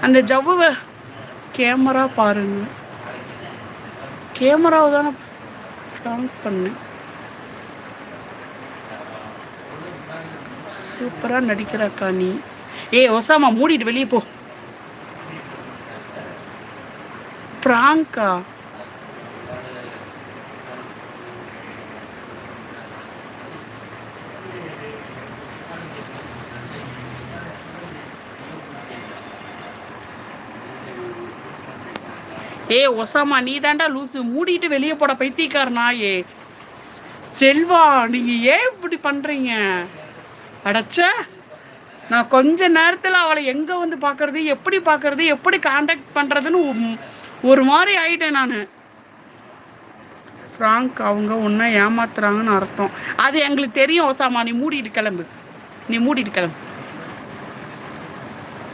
அந்த ஜவ்வு கேமரா பாருங்க, கேமராவை தானே ஃப்ராங்க் பண்ணேன். சூப்பராக நடிக்கிறக்கா நீ. ஒசாமா மூடிட்டு வெளியே போ. பிராங்கா ஒசாமா நீ தாண்டா லூசு, மூடிட்டு வெளியே போட பைத்தியக்காரனா. செல்வா நீங்க ஏன் இப்படி பண்றீங்க? அடச்ச, நான் கொஞ்ச நேரத்தில் அவளை எங்க வந்து பார்க்கறது, எப்படி பார்க்கறது, எப்படி காண்டாக்ட் பண்றதுன்னு ஒரு மாதிரி ஆயிட்டேன் நான். ஃப்ராங்க் அவங்க ஒன்றை ஏமாத்துறாங்கன்னு அர்த்தம். அது எங்களுக்கு தெரியும் ஒசாமா, நீ மூடிட்டு கிளம்பு, நீ மூடிட்டு கிளம்பு.